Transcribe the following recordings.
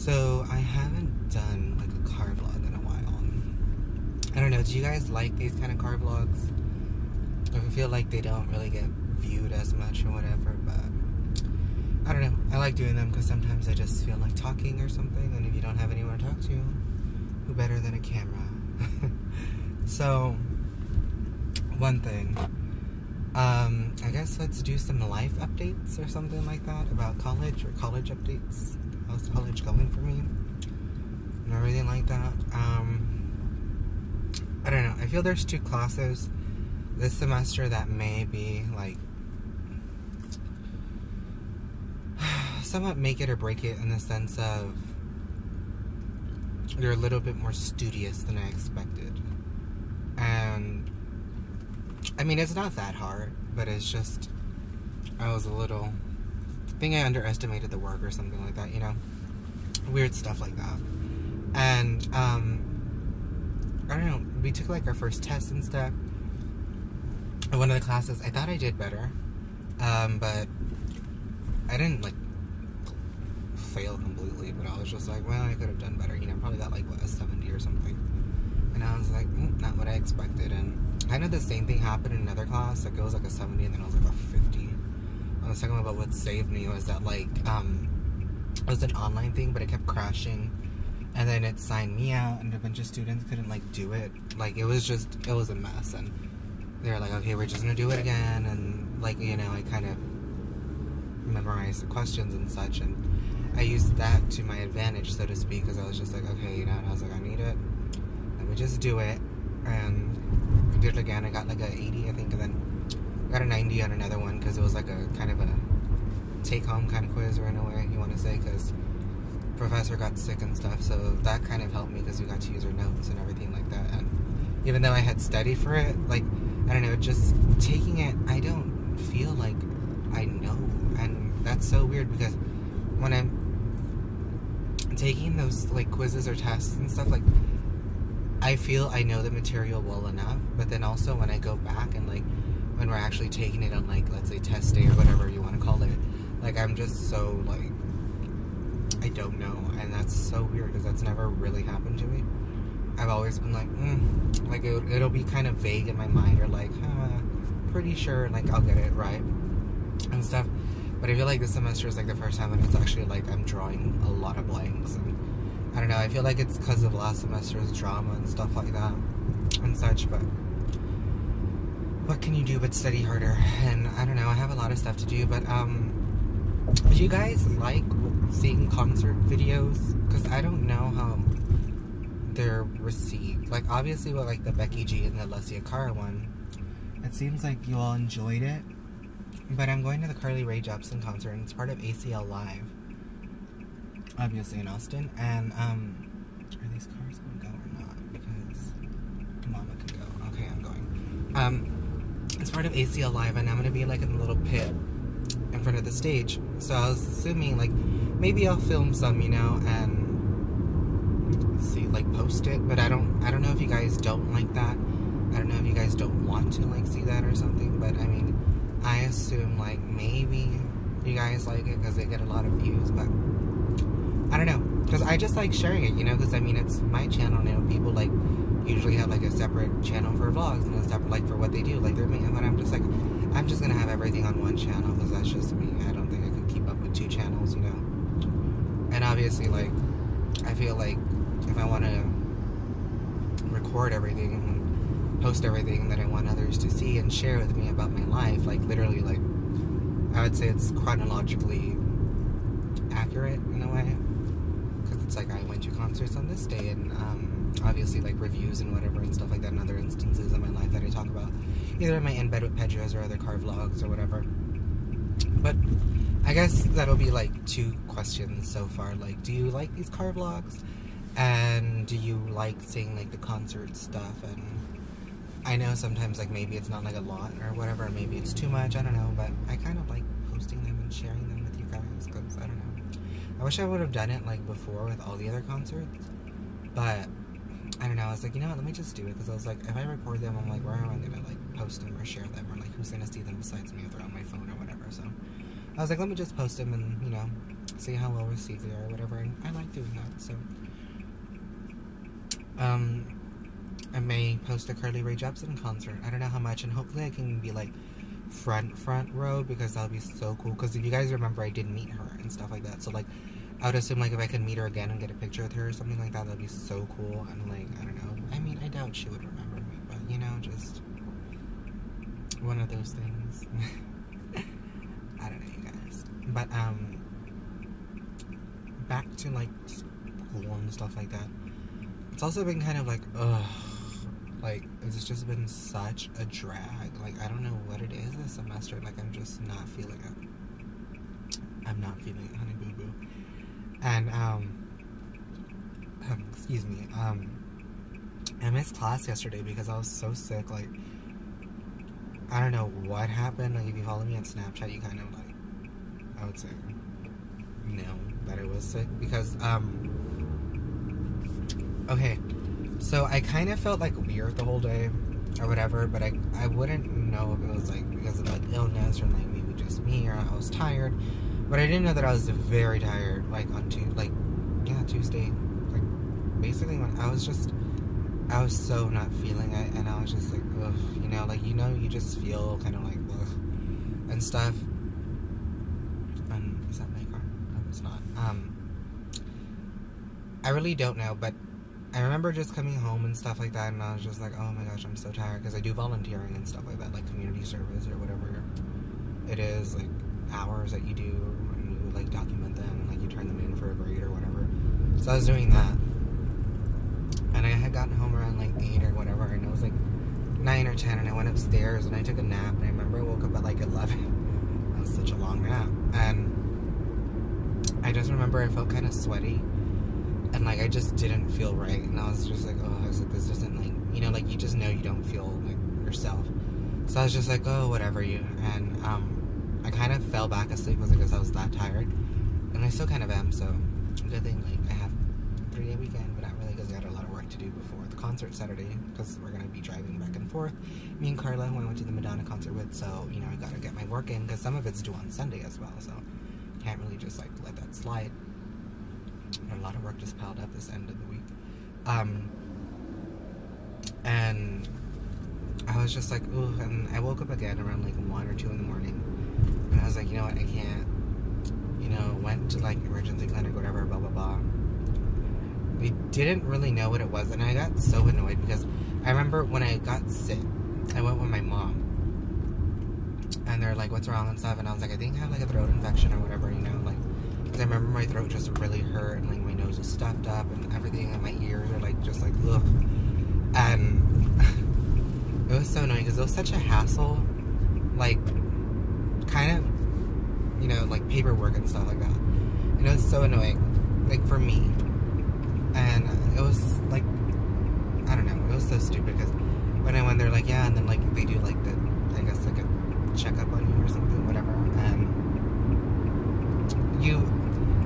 So I haven't done like a car vlog in a while. I don't know, do you guys like these kind of car vlogs? I feel like they don't really get viewed as much or whatever, but I don't know. I like doing them because sometimes I just feel like talking or something, and if you don't have anyone to talk to, who better than a camera? So, one thing, I guess let's do some life updates or something like that about college, or college updates. How's college going for me? And everything like that. I don't know. I feel there's two classes this semester that may be like somewhat make it or break it, in the sense of they're a little bit more studious than I expected. And I mean, it's not that hard, but it's just I think I underestimated the work or something like that, you know? Weird stuff like that. And, I don't know, we took like our first test and stuff. In one of the classes, I thought I did better, but I didn't like fail completely, but I was just like, well, I could have done better, you know, probably got like, what, a 70 or something. And I was like, not what I expected. And kind of the same thing happened in another class, like it was like a 70 and then I was like a 50. I was talking about what saved me was that, like, it was an online thing, but it kept crashing, and then it signed me out, and a bunch of students couldn't, like, do it. Like, it was a mess, and they were like, okay, we're just gonna do it again, and, like, you know, I kind of memorized the questions and such, and I used that to my advantage, so to speak, because I was just like, okay, you know, and I was like, I need it, and we just do it, and we did it again. I got, like, a 80, I think, and then got a 90 on another one, because it was like a kind of a take-home kind of quiz, or in a way you want to say, because professor got sick and stuff, so that kind of helped me, because we got to use our notes and everything like that. And even though I had studied for it, like, I don't know, just taking it, I don't feel like I know, and that's so weird, because when I'm taking those, like, quizzes or tests and stuff, like, I feel I know the material well enough, but then also when I go back and, like, when we're actually taking it on, like, let's say test day or whatever you want to call it, like, I'm just so, like, I don't know, and that's so weird, because that's never really happened to me. I've always been like, like, it'll be kind of vague in my mind, or like, pretty sure, like, I'll get it right, and stuff, but I feel like this semester is, like, the first time that it's actually, like, I'm drawing a lot of blanks, and I don't know, I feel like it's because of last semester's drama and stuff like that, and such, but what can you do but study harder? And I don't know, I have a lot of stuff to do, but do you guys like seeing concert videos? Because I don't know how they're received. Like, obviously with, like, the Becky G and the Alessia Cara one, it seems like you all enjoyed it, but I'm going to the Carly Rae Jepsen concert, and it's part of ACL Live, obviously in Austin, and are these cars gonna go or not? Because Mama can go. Okay, I'm going. It's part of ACL Live, and I'm gonna be, like, in the little pit in front of the stage. So I was assuming, like, maybe I'll film some, you know, and see, like, post it. But I don't know if you guys don't like that. I don't know if you guys don't want to, like, see that or something. But I mean, I assume, like, maybe you guys like it because they get a lot of views. But I don't know, because I just like sharing it, you know, because I mean, it's my channel, and, you know, people, like, usually have, like, a separate channel for vlogs and a separate, like, for what they do, like, but I'm just like, I'm just gonna have everything on one channel, because that's just me. I don't think I could keep up with two channels, you know. And obviously, like, I feel like if I want to record everything and post everything that I want others to see and share with me about my life, like, literally, like, I would say it's chronologically accurate in a way, because it's like I went to concerts on this day, and obviously, like, reviews and whatever and stuff like that, and other instances in my life that I talk about, either in my In Bed with Pedros or other car vlogs or whatever. But I guess that'll be, like, two questions so far. Like, do you like these car vlogs? And do you like seeing, like, the concert stuff? And I know sometimes, like, maybe it's not, like, a lot or whatever, maybe it's too much, I don't know, but I kind of like posting them and sharing them with you guys, because I don't know. I wish I would have done it, like, before with all the other concerts, but I don't know, I was like, you know what, let me just do it, because I was like, if I record them, I'm like, where am I gonna, like, post them or share them, or, like, who's gonna see them besides me if they're on my phone or whatever, so I was like, let me just post them and, you know, see how well received they are or whatever, and I like doing that. So I may post a Carly Rae Jepsen concert. I don't know how much, and hopefully I can be like front row, because that'll be so cool. Because if you guys remember, I did meet her and stuff like that, so like I would assume like if I could meet her again and get a picture with her or something like that, that'd be so cool. And like, I don't know, I mean, I doubt she would remember me, but you know, just one of those things. I don't know, you guys. But back to like school and stuff like that. It's also been kind of like, ugh, like it's just been such a drag. Like, I don't know what it is this semester. Like, I'm just not feeling it. I'm not feeling it, honey boo boo. And excuse me, I missed class yesterday because I was so sick. Like, I don't know what happened. Like, if you follow me on Snapchat, you kind of like, I would say, know that I was sick. Because okay, so I kind of felt like weird the whole day or whatever, but I wouldn't know if it was like because of like illness or like maybe just me, or I was tired. But I didn't know that I was very tired, like on Tuesday, like basically when I was so not feeling it, and I was just like, ugh, you know, like, you know, you just feel kind of like, ugh, and stuff. Is that my car? No, it's not. I really don't know, but I remember just coming home and stuff like that, and I was just like, oh my gosh, I'm so tired, because I do volunteering and stuff like that, like community service or whatever it is, like hours that you do, and you like document them, and like you turn them in for a grade or whatever. So I was doing that, and I had gotten home around like 8 or whatever, and it was like 9 or 10, and I went upstairs and I took a nap, and I remember I woke up at like 11. That was such a long nap, and I just remember I felt kind of sweaty, and like I just didn't feel right, and I was just like, oh, I was like, this isn't like, you know, like you just know you don't feel like yourself. So I was just like, oh, whatever, you. And I kind of fell back asleep because I was that tired, and I still kind of am. So good thing like I have a 3-day weekend, but not really, because I had a lot of work to do before the concert Saturday, because we're gonna be driving back and forth. Me and Carla, who I went to the Madonna concert with, so you know, I gotta get my work in, because some of it's due on Sunday as well, so can't really just like let that slide. A lot of work just piled up this end of the week, and I was just like, ooh. And I woke up again around like 1 or 2 in the morning, and I was like, you know what, I can't, you know, went to like emergency clinic or whatever, blah blah blah. They didn't really know what it was, and I got so annoyed, because I remember when I got sick, I went with my mom, and they're like, what's wrong and stuff, and I was like, I think I have like a throat infection or whatever, you know, like, because I remember my throat just really hurt, and like my nose was stuffed up and everything, and my ears are like just like, ugh. And it was so annoying, because it was such a hassle, like kind of, you know, like paperwork and stuff like that, and it was so annoying, like for me. And it was like, I don't know, it was so stupid, because when I went there, like, yeah, and then like they do like the, I guess like a checkup on you or something, whatever, and you,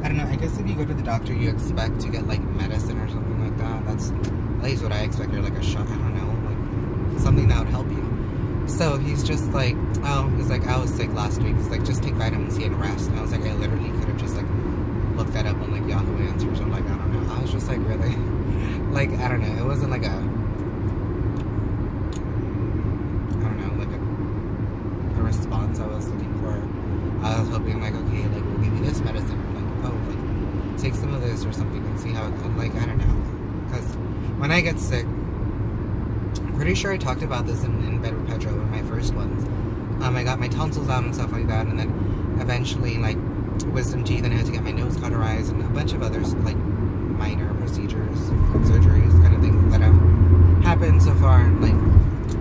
I don't know, I guess if you go to the doctor, you expect to get like medicine or something like that. That's at least what I expected, like a shot, I don't know, like something that would help you. So he's just like, oh, he's like, I was sick last week, he's like, just take vitamin C and rest. And I was like, I literally could have just like looked that up on like Yahoo Answers, or like, I don't know, I was just like, really, like, I don't know, it wasn't like a, I don't know, like a response I was looking for. I was hoping like, okay, like we'll give you this medicine, or like, oh, like take some of this or something and see how it, like, I don't know, because when I get sick, I'm pretty sure I talked about this in Bed with Pedro, one of my first ones. I got my tonsils out and stuff like that, and then eventually like wisdom teeth, and I had to get my nose cauterized, and a bunch of other like minor procedures, surgeries, kind of things that have happened so far. And like,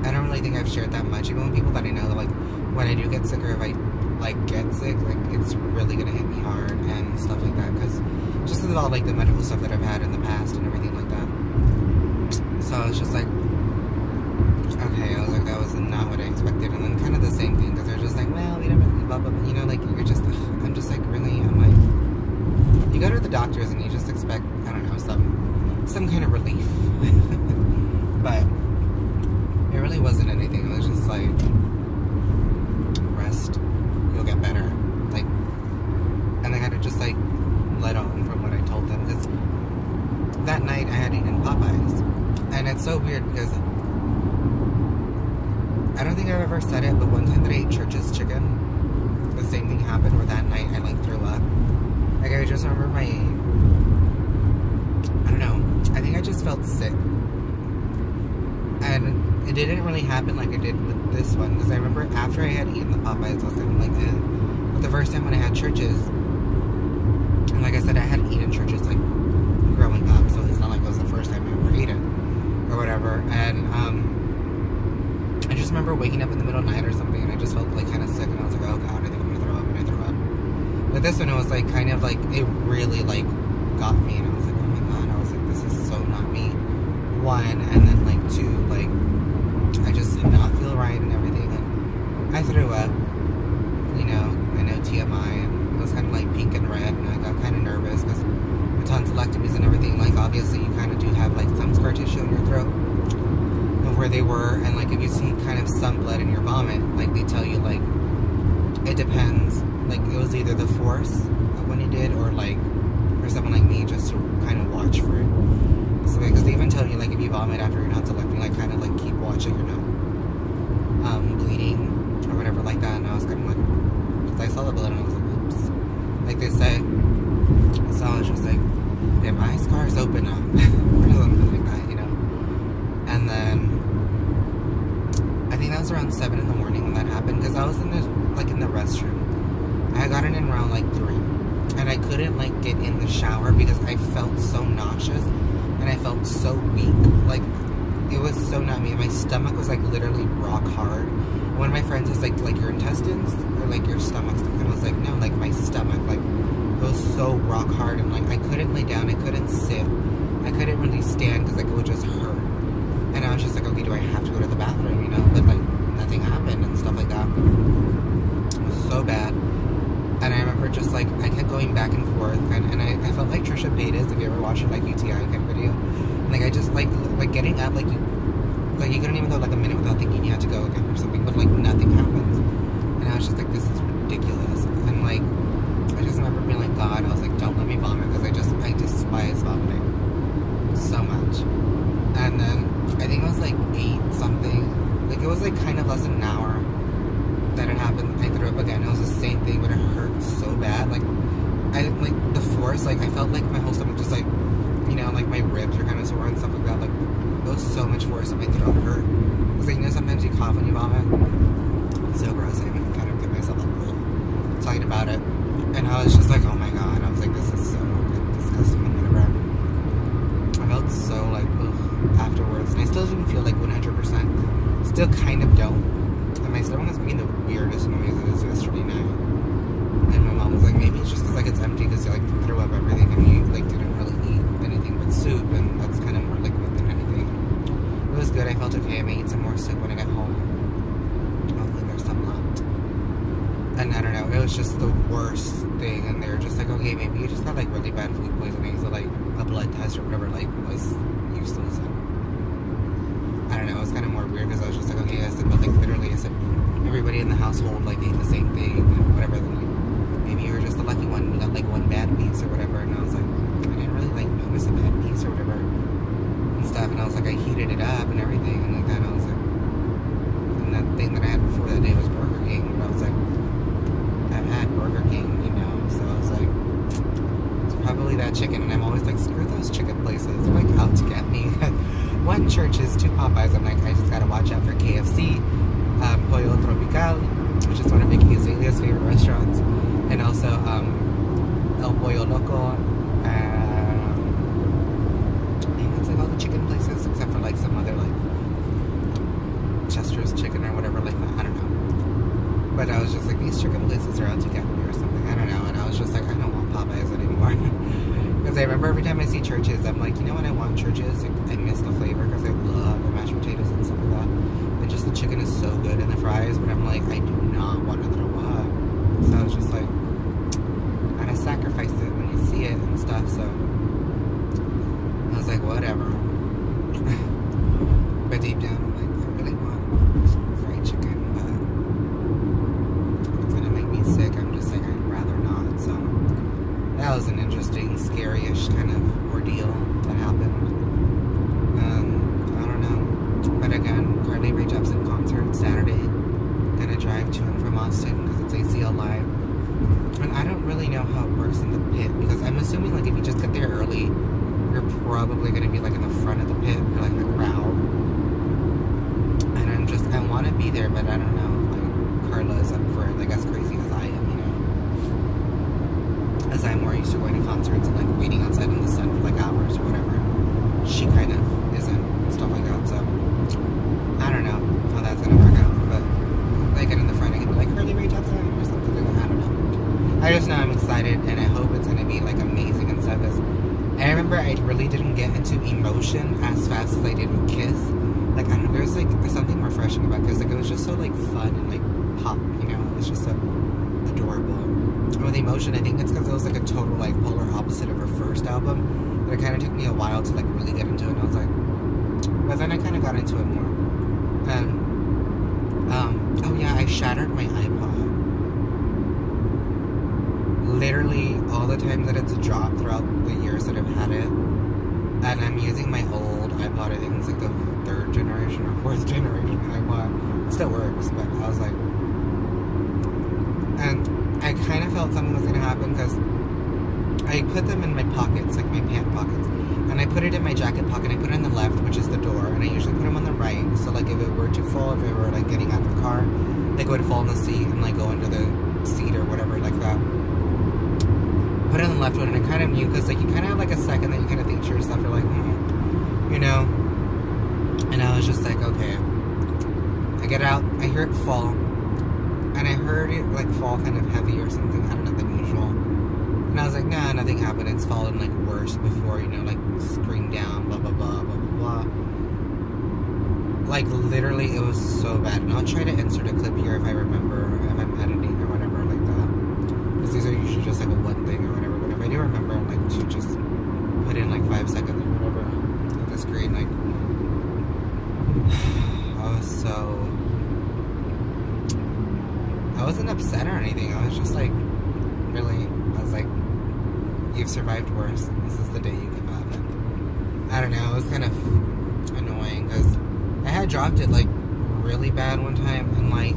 I don't really think I've shared that much, even with people that I know, that like when I do get sick, or if I like get sick, like it's really gonna hit me hard and stuff like that, because just because of all like the medical stuff that I've had in the past and everything like that. So I was just like, okay, I was like, that was not what I expected. And then kind of the same thing, because they're just like, well, we don't really blah blah blah, you know, like you're just, I'm just like, really, I'm like, you go to the doctors and you just expect, I don't know, some kind of relief. But it really wasn't anything. It was just like, rest, you'll get better, like, and I had to just like let on from what I told them, because that night I had eaten Popeyes. And it's so weird because I don't think I've ever said it, but one time that I ate Church's chicken, the same thing happened where that night I like threw up. Like I just remember I don't know, I think I just felt sick. And it didn't really happen like it did with this one, because I remember after I had eaten the Popeyes, I was kind of like, eh. But the first time when I had Church's, and like I said, I hadn't eaten Church's like growing up, so it's not like it was the first time I ever ate it or whatever. And I just remember waking up in the middle of the night or something, and I just felt like kind of sick, and I was like, oh god, I think I'm gonna throw up, and I threw up. But this one, it was like kind of like, it really like got me, and I was like, oh my god, I was like, this is so not me. One, and then like two, like I just did not feel right and everything, and I threw up, you know, I know TMI, and it was kind of like pink and red, and I got kind of nervous because with tonsillectomies and everything, like obviously you kind of do have like some scar tissue in your throat of where they were, and like if you see kind of some blood in your vomit, like they tell you like it depends, like it was either the force of when you did, or like for someone like me just to kind of watch for it. So because they even tell you like if you vomit after your tonsillectomy, like kind of like keep watching, you know, bleeding or whatever like that. And I was kind of like, because I saw the blood and I was like, oops, like they say. So I was just like, yeah, my scars open up or something like that, you know. And then I think that was around 7 in the morning when that happened, because I was in the restroom. I had gotten in around like 3, and I couldn't like get in the shower because I felt so nauseous and I felt so weak. Like it was so not me. My stomach was like literally rock hard. And one of my friends was like your intestines or like your stomach stuff, and I was like, no, like my stomach, like it was so rock hard, and like I couldn't lay down, I couldn't sit, I couldn't really stand because like it would just hurt. And I was just like, okay, do I have to go to the bathroom, you know? But like nothing happened and stuff like that. It was so bad. And I remember just like I kept going back and forth, and I felt like Trisha Paytas, if you ever watched her like UTI kind of video. And like I just like getting up, like you couldn't even go like a minute without thinking you had to go again or something, but like nothing happens. And I was just like, this is ridiculous. And like I just remember being like, God, I was like, don't let me vomit, because I despise vomiting so much. And then I think it was like 8 something, like it was like kind of less than an hour that it happened. I threw up again. It was the same thing, but it hurt so bad. Like I like the force, like I felt like my whole stomach just like, you know, like my ribs were kind of sore and stuff like that. Like there was so much force that my throat hurt. Because like, you know, sometimes you cough when you vomit. It's so gross. I even kind of get myself like talking about it. And I was just like, oh my god. I was like, this is so like, disgusting and whatever. I felt so like ugh, afterwards, and I still didn't feel like 100%. Still kind of don't. And my stomach was making the weirdest noises yesterday night. And my mom was like, maybe it's just because like it's empty, because you like threw up everything and you like didn't really eat anything but soup, and that's kind of more liquid than anything. It was good. I felt okay. I may eat some more soup when I get home. Hopefully there's some left. And I don't know, it was just the worst thing, and they were just like, okay, maybe you just got like really bad food poisoning, so like a blood test or whatever like was useless. And I don't know, it was kind of more weird, because I was just like, okay, I said, but like literally I said, everybody in the household like ate the same thing and whatever, then like maybe you were just the lucky one, you got like one bad piece or whatever. And I was like, I didn't really like notice a bad piece or whatever and stuff, and I was like, I heated it up and everything, and like that, I was like, and that thing that I had before that day was Burger King, but I was like, I've had Burger King, you know, so I was like, it's probably that chicken. And I'm always like, screw those chicken places, they're like out to get me. 1 Church's, 2 Popeyes. I'm like, I just gotta watch out for KFC, Pollo Tropical, which is one of Vicky Azalea's favorite restaurants, and also El Pollo Loco, and it's like all the chicken places except for like some other like Chester's chicken or whatever like that, I don't know. But I was just like, these chicken places are out to get me or something, I don't know. And I was just like, I don't want Popeyes anymore. Because I remember every time I see Church's, I'm like, you know when I want Church's, I miss the flavor, because I love the mashed potatoes and stuff like that. And just the chicken is so good, and the fries, but I'm like, I do not want to throw up. So I was just like, gotta sacrifice it when you see it and stuff, so I was like, whatever. But deep down, I'm like, I really want fried chicken, but it's gonna make me sick. I'm just like, I'd rather not. So that was an interesting, scary-ish kind of ordeal that happened. I don't know. But again, Carly Rae Jepsen concert Saturday. Gonna drive to and from Austin because it's ACL Live. And I don't really know how it works in the pit because I'm assuming like if you just get there early, you're probably gonna be like in the front of the pit or like the crowd. And I want to be there, but I don't know if like Carla is up for it, like as crazy as I am, you know. As I'm more used to going to concerts and like waiting outside in the sun for like hours or whatever. She kind of isn't, stuff like that. So I don't know how that's gonna work out, but like get in the front, I can be like Carly Rae Jepsen or something like that. I don't know. I just know I'm excited, and I hope it's gonna be like amazing and stuff. I remember I really didn't get into emotion as fast as I did with Kiss. Like, I don't know, there's something refreshing about Kiss. Like, it was just so, like, fun and, like, pop, you know? It was just so adorable. And with Emotion, I think it's because it was, like, a total, like, polar opposite of her first album. But it kind of took me a while to, like, really get into it. And I was like, but then I kind of got into it more. And, oh yeah, I shattered my iPod. Literally all the times that it's dropped throughout the years that I've had it. And I'm using my old iPod. I think it's like the 3rd generation or 4th generation iPod. It still works, but I was like... And I kind of felt something was going to happen because I put them in my pockets, like my pant pockets. And I put it in my jacket pocket. I put it in the left, which is the door. And I usually put them on the right. So like if it were to fall, if it were like getting out of the car, like it would fall in the seat and like go into the seat or whatever like that. Put it on the left one, and I kind of knew because like you kind of have like a second that you kind of think to yourself, you're like, you know. And I was just like, okay. I get out, I hear it fall, and I heard it like fall kind of heavy or something, I don't know, than usual. And I was like, nah, nothing happened. It's fallen like worse before, you know, like scream down, blah blah blah blah blah blah. Like literally, it was so bad. And I'll try to insert a clip here if I remember, if I'm editing or whatever like that. Because these are usually just like a one thing or whatever. But if I do remember, like to just put in like 5 seconds or whatever of the screen, like I wasn't upset or anything. I was just like, really, I was like, you've survived worse. This is the day you give up. And I don't know. It was kind of annoying because I had dropped it like really bad one time, and like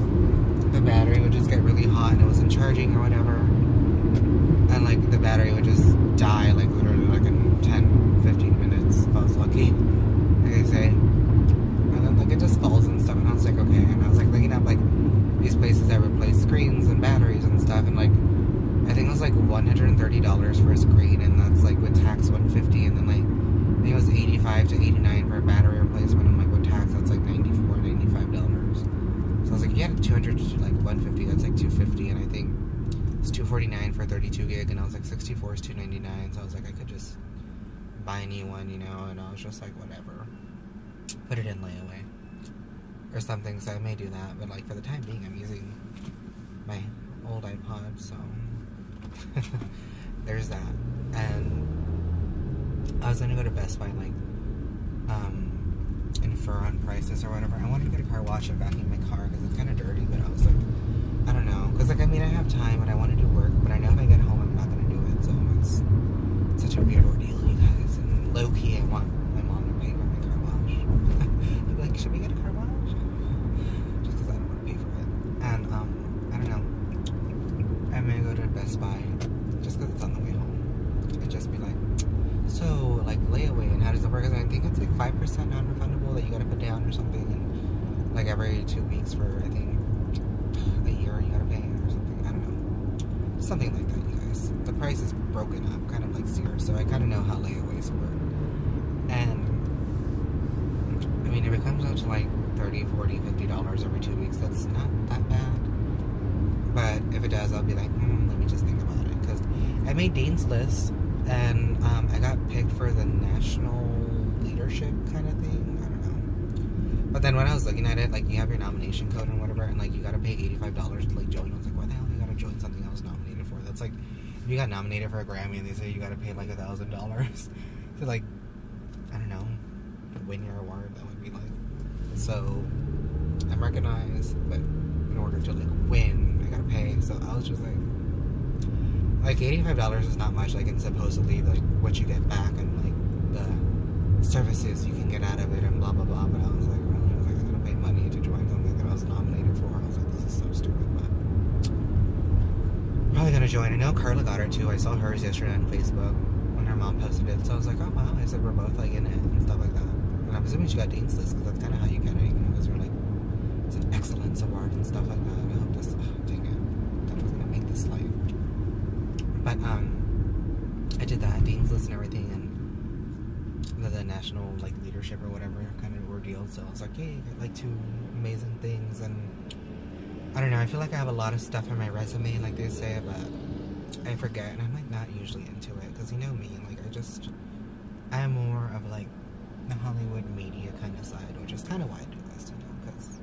the battery would just get really hot and it wasn't charging or whatever, and like the battery would just die like literally like in 10-15 minutes if I was lucky, like I say. And then like it just falls and stuff, and I was like, okay. And I was like looking up like these places that replace screens and batteries and stuff, and like I think it was like $130 for a screen, and that's like with tax $150, and then like I think it was $85 to $89 for a battery replacement. I'm like, with tax that's like $94-$95. So I was like, yeah, 200 to like 150, that's like 250, and I think it's 249 for 32 gig, and I was like 64 is 299. So I was like, I could just buy a new one, you know. And I was just like, whatever, put it in layaway or something. So I may do that, but like for the time being, I'm using my old iPod, so there's that. And I was gonna go to Best Buy, like, infer on prices or whatever. I wanted to get a car wash and vacuum my car because it's kind of dirty, but I was like, I don't know, because like I mean I have time and I want to do work, but I know if I get home I'm not gonna do it. So it's such a weird ordeal, you guys. And low key, I want my mom to pay for my car wash. I'd be like, should we get a car wash? Just because I don't want to pay for it. And I don't know. I'm gonna go to Best Buy just because it's on the way home and just be like, so like layaway, and how does it work? I think it's like 5% non-refundable that you gotta put down or something, and like every 2 weeks for I think a year you gotta pay or something. I don't know, something like that, you guys. The price is broken up, kind of like Sears, so I kind of know how layaways work. And I mean, if it comes out to like $30, $40, $50 every 2 weeks, that's not that bad. But if it does, I'll be like, let me just think about it, because I made Dean's List. And I got picked for the national leadership kind of thing. I don't know. But then when I was looking at it, like you have your nomination code and whatever, and like you gotta pay $85 to like join. I was like, why the hell do you gotta join something I was nominated for? That's like, if you got nominated for a Grammy and they say you gotta pay like $1,000 to like, I don't know, win your award, that would be like. So I'm recognized, but in order to like win, I gotta pay. So I was just like, like $85 is not much, like, and supposedly, like, what you get back and, like, the services you can get out of it and blah, blah, blah, but I was like, really? I was like, I'm gonna pay money to join something that I was nominated for. I was like, this is so stupid, but probably gonna join. I know Carla got her, too. I saw hers yesterday on Facebook when her mom posted it, so I was like, oh, wow. I said, we're both, like, in it and stuff like that. And I'm assuming she got Dean's List, because that's kind of how you get it, you know, because you're, like, it's an excellence award and stuff like that. I hope this, dang it, that was gonna make this light. But, I did that, Dean's List and everything, and the national, like, leadership or whatever kind of ordeal, so I was like, yay, I got, like, 2 amazing things, and I don't know, I feel like I have a lot of stuff on my resume, like they say, but I forget, and I'm, like, not usually into it, because you know me, like, I'm more of, like, the Hollywood media kind of side, which is kind of why I do this, you know, because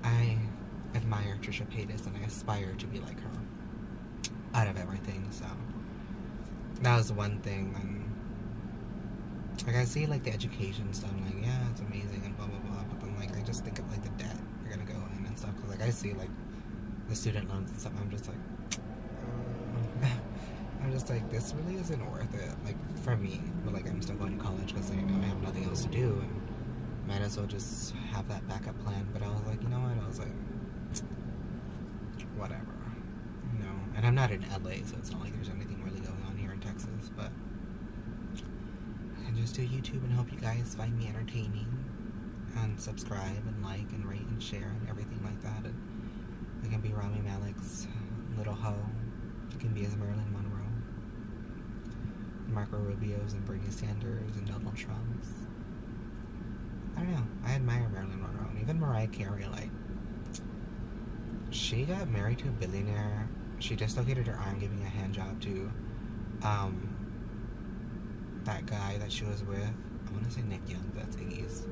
I admire Trisha Paytas, and I aspire to be like her out of everything, so that was one thing. And like, I see, like, the education stuff, I'm like, yeah, it's amazing and blah blah blah, but then, like, I just think of, like, the debt you're gonna go in and stuff, because, like, I see, like, the student loans and stuff, I'm just like, I'm just like, this really isn't worth it, like, for me, but, like, I'm still going to college, because, you know, I have nothing else to do, and might as well just have that backup plan. But I was like, you know what, I was like, whatever, you know, and I'm not in LA, so it's not like there's anything really going on here in Texas, but I can just do YouTube and hope you guys find me entertaining, and subscribe, and like, and rate, and share, and everything like that, and I can be Rami Malek's little hoe, I can be as Marilyn Monroe, Marco Rubio's, and Bernie Sanders, and Donald Trump's. I don't know, I admire Marilyn Monroe, and even Mariah Carey, like, she got married to a billionaire. She dislocated her arm giving a hand job to that guy that she was with. I want to say Nick Young, that's Iggy's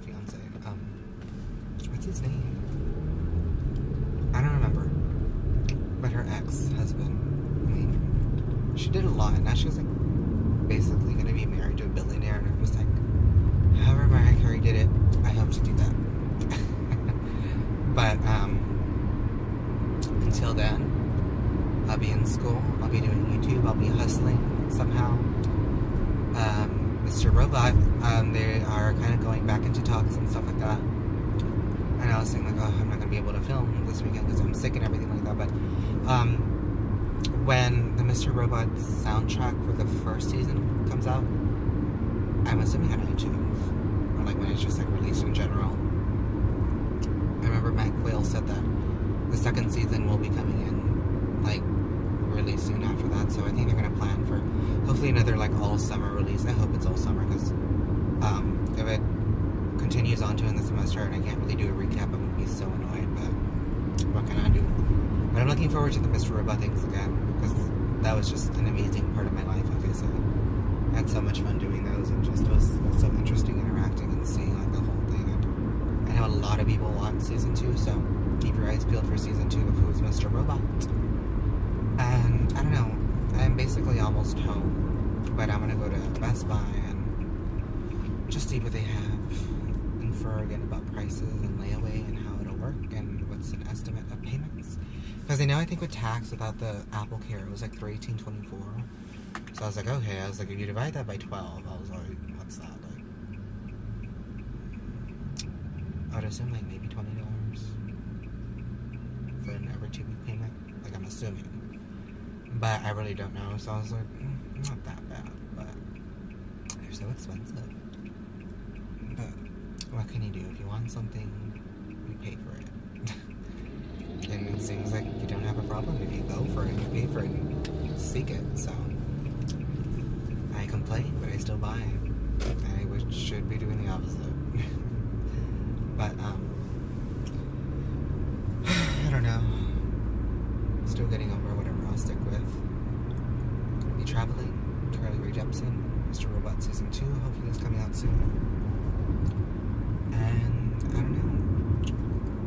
fiance. What's his name? I don't remember. But her ex-husband. I mean, she did a lot, and now she's, like, basically gonna be married to a billionaire, and I'm just like, however Mariah Carey did it, I hope to do that. But, until then, I'll be in school, I'll be doing YouTube, I'll be hustling somehow. Mr. Robot, they are kind of going back into talks and stuff like that. And I was thinking, like, oh, I'm not going to be able to film this weekend because I'm sick and everything like that. But, when the Mr. Robot soundtrack for the first season comes out, I'm assuming on iTunes, or, like, when it's just, like, released in general. I remember Matt Quayle said that the second season will be coming in, like, really soon after that, so I think they're gonna plan for hopefully another, like, all summer release. I hope it's all summer, because if it continues on to in the semester and I can't really do a recap, I'm gonna be so annoyed, but what can I do? But I'm looking forward to the Mr. Robot things again, because that was just an amazing part of my life, like I said. I had so much fun doing those, and just was so interesting interacting and seeing, like, the whole thing. And I know a lot of people want season 2, so keep your eyes peeled for season 2 of Who's Mr. Robot. And I don't know, I'm basically almost home, but I'm gonna go to Best Buy and just see what they have, infer again about prices and layaway and how it'll work and what's an estimate of payments. Because I know, I think with tax, without the Apple Care, it was like $318.24. So I was like, okay, I was like, if you divide that by 12, I was like, what's that, like? I would assume, like, maybe $20 for an every 2-week payment. Like, I'm assuming. But I really don't know, so I was like, not that bad, but they're so expensive. But what can you do? If you want something, you pay for it. And it seems like you don't have a problem if you go for it, you pay for it, you seek it, so I complain, but I still buy it. I should be doing the opposite. But, I don't know. Still getting over whatever I'll stick with. Gonna be traveling. Carly Rae Jepsen, Mr. Robot Season 2, hopefully it's coming out soon. And,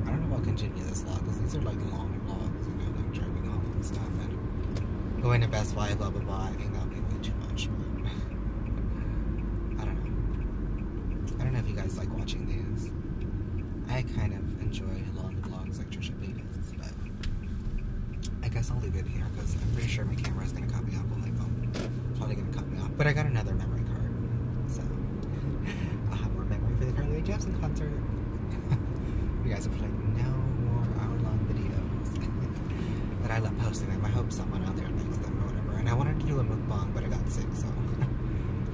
I don't know if I'll continue this vlog, because these are, like, long vlogs, you know, like driving off and stuff, and going to Best Buy, blah blah blah. I think that'll be way too much, but I don't know. I don't know if you guys like watching these. I kind of enjoy long vlogs like Trisha Paytas, but I guess I'll leave it here because I'm pretty sure my camera is going to cut me off on my phone. It's probably going to cut me off. But I got another memory card. So, I'll have more memory for the Carly Rae Jepsen concert. You guys are like, no more hour-long videos. But I love posting them. I hope someone out there likes them or whatever. And I wanted to do a mukbang, but I got sick, so I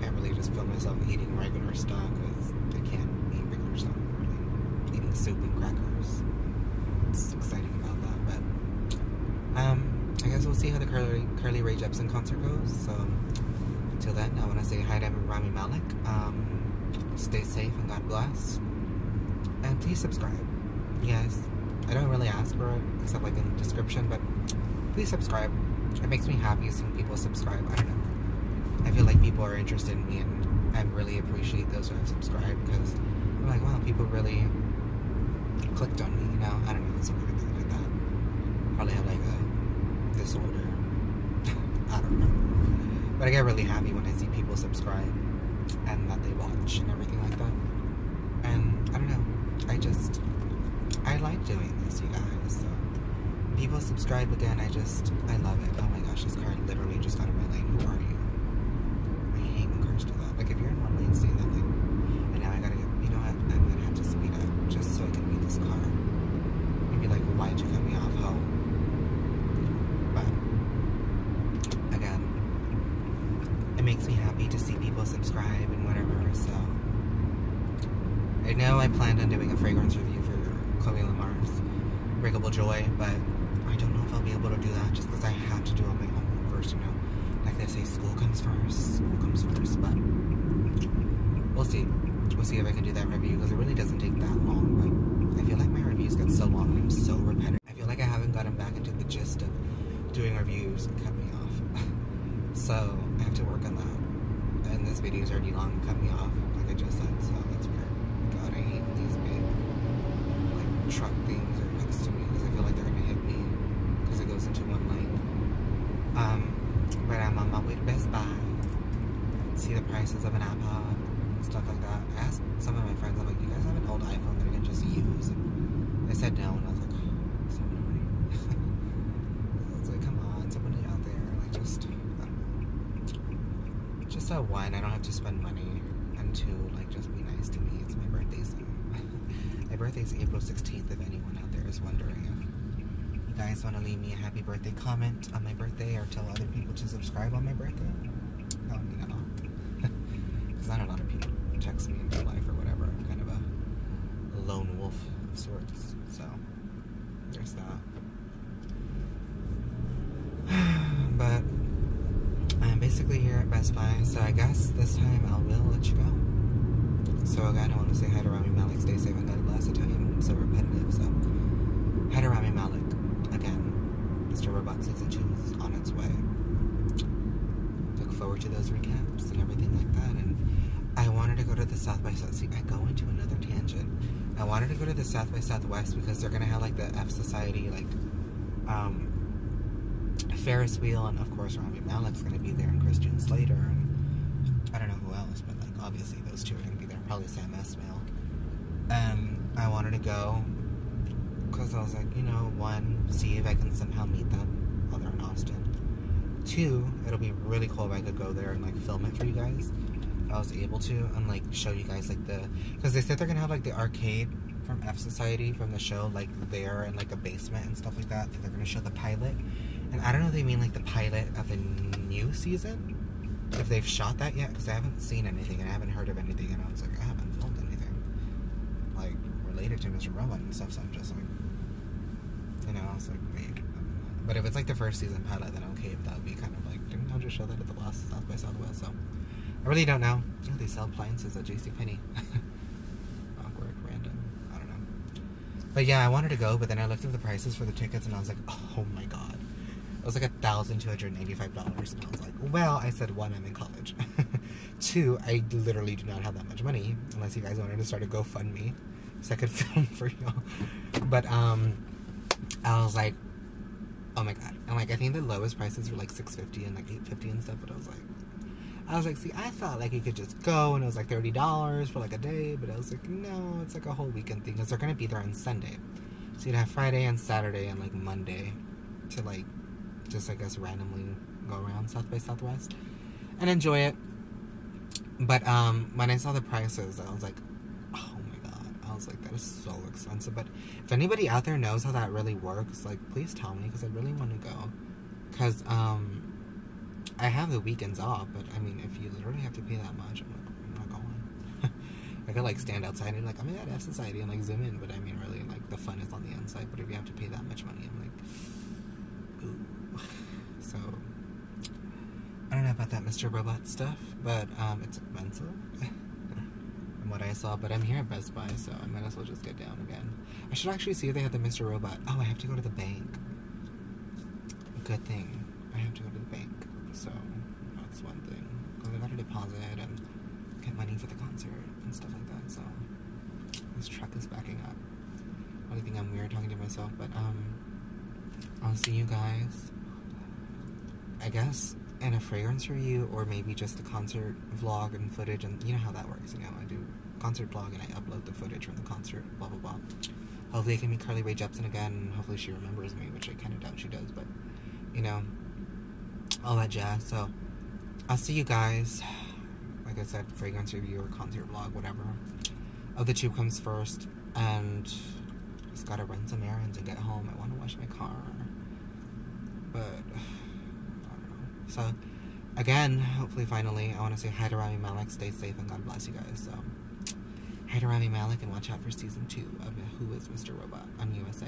can't really just film myself eating regular stuff because I can't eat regular stuff. Really eating soup and crackers. It's exciting about that, but I guess we'll see how the Carly Rae Jepsen concert goes. So until then, I want to say hi to Rami Malek. Stay safe and God bless. And please subscribe. Yes, I don't really ask for it except like in the description, but please subscribe. It makes me happy seeing people subscribe. I don't know. I feel like people are interested in me, and I really appreciate those who have subscribed because I'm like, wow, people really clicked on me, you know? I don't know, it's a weird thing like that. Probably have like a disorder. I don't know. But I get really happy when I see people subscribe and that they watch and everything like that. And I don't know, I like doing this, you guys. So people subscribe again, I love it. Oh my gosh, this car literally just got in my lane. Who are you? I hate when cars do that. Like if you're in one lane, stay in that lane. And now I gotta get, you know what, I'm gonna have to speed up just so I can beat this car. And be like, well, why'd you cut me off, ho? But again, it makes me happy to see people subscribe and whatever, so I know I planned on doing a fragrance review for Chloe Lamar's Breakable Joy, but I don't know if I'll be able to do that just because I have to do all my homework first, you know. Like they say, school comes first, but we'll see. We'll see if I can do that review because it really doesn't take that long, but I feel like my reviews get so long and I'm so repetitive. I feel like I haven't gotten back into the gist of doing reviews and cut me off. So I have to work on that. And this video is already long and cut me off, like I just said, so that's weird. God, I hate these big like truck things are next to me because I feel like they're gonna hit me because it goes into one lane. But I'm on my way to Best Buy. See the prices of an iPod and stuff like that. I asked some of my friends, I'm like, you guys have an old iPhone that I can just use? And they said no, and I was like, oh, so annoying. I was like, come on, somebody out there, like just, I don't know. Just a one, I don't have to spend money, and two, like just be nice to me. It's my birthday, so my birthday's April 16th, if anyone out there is wondering. If you guys want to leave me a happy birthday comment on my birthday or tell other people to subscribe on my birthday, that would mean a lot. Because not a lot of people text me in real life or whatever. I'm kind of a lone wolf of sorts, so there's that. But I'm basically here at Best Buy, so I guess this time I will let you go. So again, I want to say hi to Rami Malek, stay safe and God bless. I tell you I'm so repetitive, so hi to Rami Malek. Again, Mr. Robot Season 2 is on its way. Look forward to those recaps and everything like that. And I wanted to go to the South by South. See, I go into another tangent. I wanted to go to the South by Southwest because they're gonna have like the F Society, like Ferris wheel, and of course Rami Malek's gonna be there, and Christian Slater, and I don't know who else, but like obviously those two are gonna be there. Probably Sam Esmail. I wanted to go because I was like, you know, one, see if I can somehow meet them while they're in Austin. Two, it'll be really cool if I could go there and like film it for you guys. If I was able to, and like show you guys like the, because they said they're gonna have like the arcade from F Society from the show like there in like a basement and stuff like that. They're gonna show the pilot, and I don't know if they mean like the pilot of the new season, if they've shot that yet, because I haven't seen anything and I haven't heard of anything, and I was like, I haven't filmed anything like related to Mr. Robot and stuff, so I'm just like, you know, I was like, wait. But if it's like the first season pilot, then okay, if that would be kind of like, didn't I just show that at the last South by Southwest? So I really don't know. Oh, they sell appliances at JCPenney. Awkward, random, I don't know. But yeah, I wanted to go, but then I looked at the prices for the tickets and I was like, oh my god. It was like $1,285, and I was like, well, I said, one, I'm in college. Two, I literally do not have that much money, unless you guys wanted to start a GoFundMe, so I could film for y'all. But I was like, oh my god. And like, I think the lowest prices were like $650 and like $850 and stuff, but I was like, see, I thought like you could just go and it was like $30 for like a day, but I was like, no, it's like a whole weekend thing, because they're gonna be there on Sunday. So you'd have Friday and Saturday and like Monday to like just, I guess, randomly go around South by Southwest and enjoy it. But when I saw the prices, I was like, oh my god. I was like, that is so expensive. But if anybody out there knows how that really works, like, please tell me, because I really want to go. Because I have the weekends off, but I mean, if you literally have to pay that much, I'm like, I'm not going. I could like stand outside and like, I'm at F Society and like zoom in, but I mean, really, like, the fun is on the inside. But if you have to pay that much money, I'm like, ooh. So I don't know about that Mr. Robot stuff, but it's expensive from what I saw. But I'm here at Best Buy, so I might as well just get down again. I should actually see if they have the Mr. Robot. Oh, I have to go to the bank. Good thing. I have to go to the bank, so that's one thing. Because I got to deposit and get money for the concert and stuff like that, so this truck is backing up. I think I'm weird talking to myself, but I'll see you guys, I guess, in a fragrance review, or maybe just a concert vlog and footage, and you know how that works, you know, I do concert vlog and I upload the footage from the concert, blah blah blah. Hopefully I can meet Carly Rae Jepsen again, and hopefully she remembers me, which I kind of doubt she does, but, you know, all that jazz. So I'll see you guys, like I said, fragrance review or concert vlog, whatever of the two comes first, and just gotta run some errands and get home. I want to wash my car, but so, again, hopefully, finally, I want to say hi to Rami Malek, stay safe, and God bless you guys. So, hi to Rami Malek, and watch out for season 2 of Who is Mr. Robot on USA.